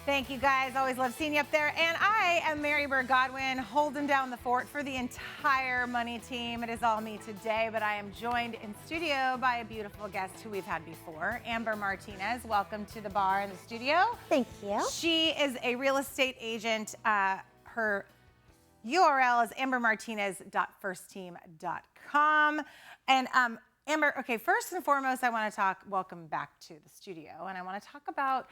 Thank you guys. Always love seeing you up there. And I am Mary Bird Godwin, holding down the fort for the entire money team. It is all me today, but I am joined in studio by a beautiful guest who we've had before, Amber Martinez. Welcome to the bar in the studio. Thank you. She is a real estate agent. Her URL is ambermartinez.firstteam.com. And Amber, okay, first and foremost, I want to talk, welcome back to the studio, and I want to talk about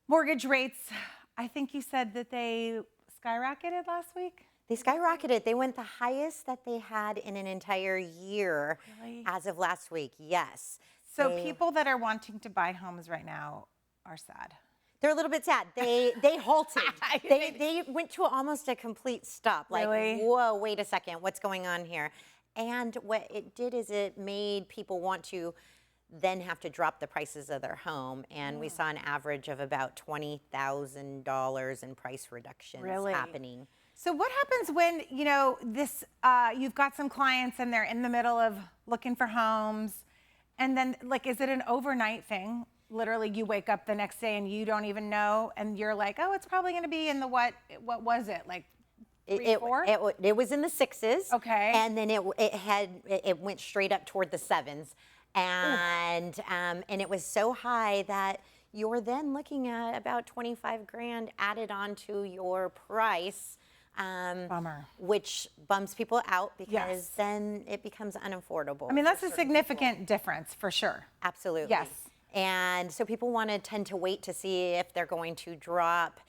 mortgage rates. I think you said that they skyrocketed last week? They skyrocketed. They went the highest that they had in an entire year. Really? As of last week, yes. So people that are wanting to buy homes right now are sad. They're a little bit sad. They halted. they went to almost a complete stop. Like, really? Whoa, wait a second, what's going on here? And what it did is it made people want to then have to drop the prices of their home. And we saw an average of about $20,000 in price reductions happening. So what happens when, you know, this, you've got some clients and they're in the middle of looking for homes, and then, like, is it an overnight thing? Literally, you wake up the next day and you don't even know, and you're like, oh, it's probably going to be in the what was it, like 3, 4? It was in the 6s. Okay. And then it went straight up toward the 7s. And it was so high that you're then looking at about 25 grand added onto your price. Bummer. Which bums people out because then it becomes unaffordable. I mean, that's a significant difference for sure. Absolutely. Yes. And so people want to tend to wait to see if they're going to drop,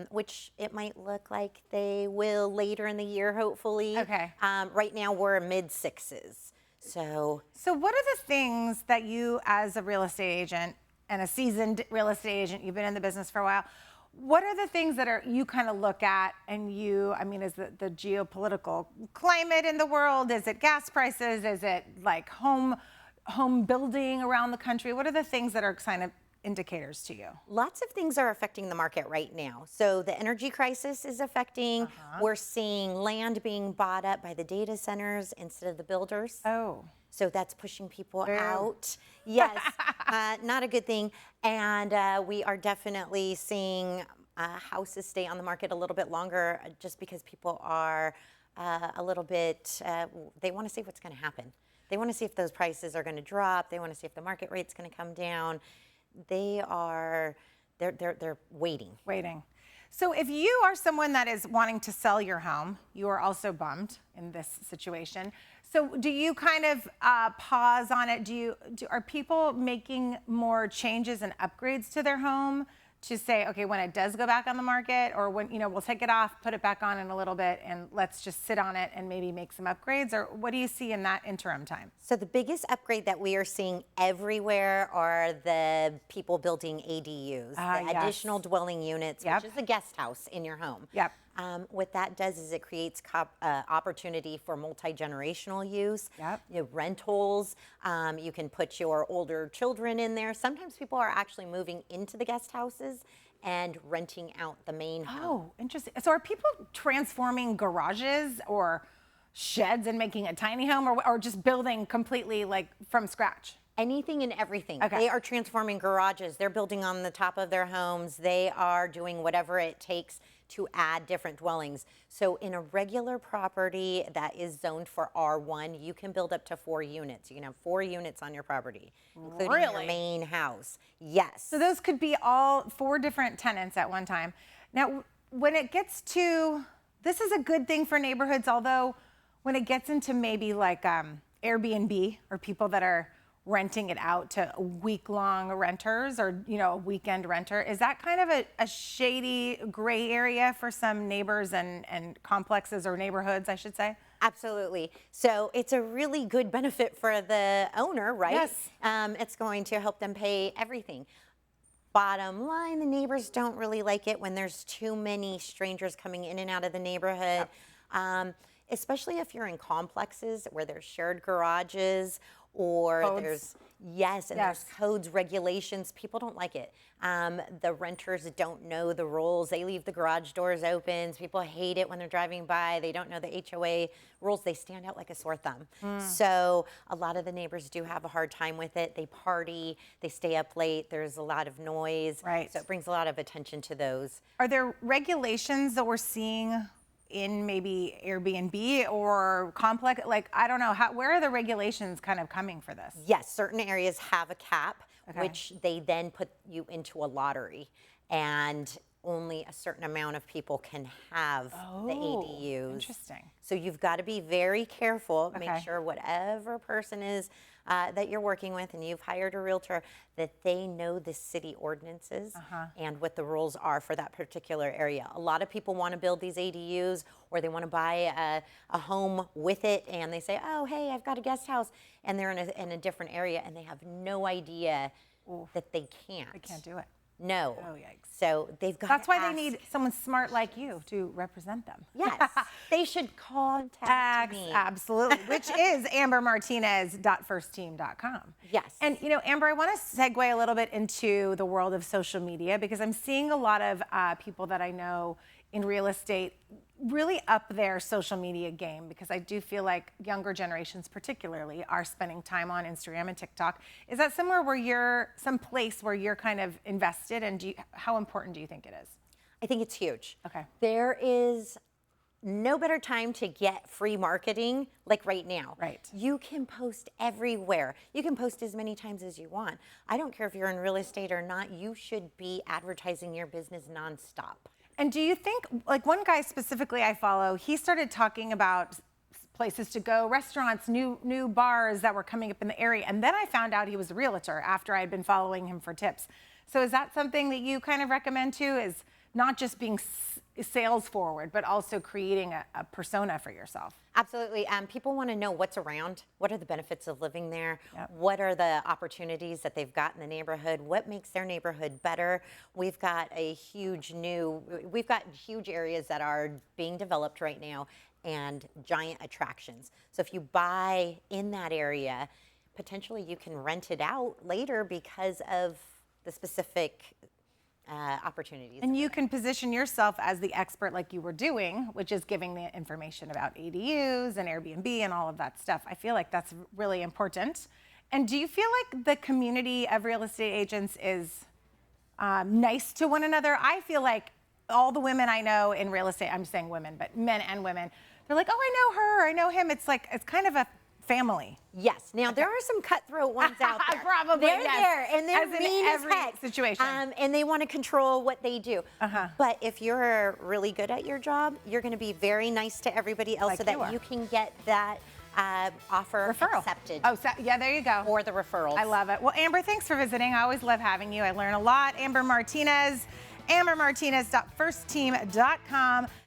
which it might look like they will later in the year, hopefully. Okay. Right now we're mid-6s. So what are the things that you, as a real estate agent and a seasoned real estate agent, you've been in the business for a while, what are the things that you kind of look at and I mean, is the geopolitical climate in the world? Is it gas prices? Is it like home building around the country? What are the things that are kind of indicators to you? lots of things are affecting the market right now. So the energy crisis is affecting. We're seeing land being bought up by the data centers instead of the builders. Oh. So that's pushing people out. Yes, not a good thing. And we are definitely seeing houses stay on the market a little bit longer just because people are a little bit, they want to see what's going to happen. They want to see if those prices are going to drop. They want to see if the market rate's going to come down. They're waiting. Waiting. So if you are someone that is wanting to sell your home, you are also bummed in this situation. So do you kind of pause on it? Are people making more changes and upgrades to their home to say, okay, when it does go back on the market, or when, you know, we'll take it off, put it back on in a little bit, and let's just sit on it and maybe make some upgrades? Or what do you see in that interim time? So the biggest upgrade that we are seeing everywhere are the people building ADUs, the additional dwelling units, which is a guest house in your home. Yep. What that does is it creates opportunity for multi-generational use, rentals. You can put your older children in there. Sometimes people are actually moving into the guest houses and renting out the main home. Oh, interesting. So are people transforming garages or sheds and making a tiny home, or just building completely like from scratch? Anything and everything. Okay. They are transforming garages. They're building on the top of their homes. They are doing whatever it takes to add different dwellings. So in a regular property that is zoned for R1, you can build up to 4 units. You can have 4 units on your property, including your main house. Yes. So those could be all 4 different tenants at one time. Now, when it gets to, this is a good thing for neighborhoods, although when it gets into maybe like Airbnb or people that are renting it out to week-long renters, or, you know, a weekend renter, is that kind of a shady gray area for some neighbors and complexes, or neighborhoods, I should say? Absolutely. So it's a really good benefit for the owner, right? Yes. It's going to help them pay everything. Bottom line, the neighbors don't really like it when there's too many strangers coming in and out of the neighborhood, especially if you're in complexes where there's shared garages, or Codes. there's there's codes, regulations. People don't like it. The renters don't know the rules. They leave the garage doors open. People hate it when they're driving by. They don't know the HOA rules. They stand out like a sore thumb. So a lot of the neighbors do have a hard time with it. They party, they stay up late. There's a lot of noise. Right. So it brings a lot of attention to those. Are there regulations that we're seeing in maybe Airbnb or complex? Like, I don't know, where are the regulations kind of coming for this? Yes, certain areas have a cap, Okay. which they then put you into a lottery, and only a certain amount of people can have the ADUs. Interesting. So you've got to be very careful. Okay. Make sure whatever person is that you're working with, and you've hired a realtor, that they know the city ordinances and what the rules are for that particular area. A lot of people want to build these ADUs, or they want to buy a home with it, and they say, oh, hey, I've got a guest house, and they're in a different area, and they have no idea that they can't. They can't do it. No. Oh, yikes. So they've got That's to why ask. they need someone smart like you to represent them. Yes, they should contact me. Absolutely, which is ambermartinez.firstteam.com. Yes. And you know, Amber, I want to segue a little bit into the world of social media, because I'm seeing a lot of people that I know in real estate really up their social media game, because I do feel like younger generations particularly are spending time on Instagram and TikTok. Is that somewhere where you're, some place where you're kind of invested, and how important do you think it is? I think it's huge. Okay. There is no better time to get free marketing like right now. Right. You can post everywhere. You can post as many times as you want. I don't care if you're in real estate or not, you should be advertising your business nonstop. And do you think, like one guy specifically I follow, he started talking about places to go, restaurants, new bars that were coming up in the area. And then I found out he was a realtor after I had been following him for tips. So is that something that you kind of recommend too, is not just being sales forward, but also creating a persona for yourself? Absolutely. People want to know what's around. What are the benefits of living there? Yep. What are the opportunities that they've got in the neighborhood? What makes their neighborhood better? We've got huge areas that are being developed right now, and giant attractions. So if you buy in that area, potentially you can rent it out later because of the specific opportunities. And you can position yourself as the expert like you were doing, which is giving the information about ADUs and Airbnb and all of that stuff. I feel like that's really important. And do you feel like the community of real estate agents is nice to one another? I feel like all the women I know in real estate, I'm saying women, but men and women, they're like, oh, I know her, I know him. It's like, it's kind of a family. Yes. Now, there are some cutthroat ones out there. Probably, they're yes. there, and they're As in mean every as heck. situation. And they want to control what they do. But if you're really good at your job, you're going to be very nice to everybody else, Like so that you are. you can get that offer Referral. accepted. Oh, so, yeah, there you go. Or the referrals. I love it. Well, Amber, thanks for visiting. I always love having you. I learn a lot. Amber Martinez, ambermartinez.firstteam.com.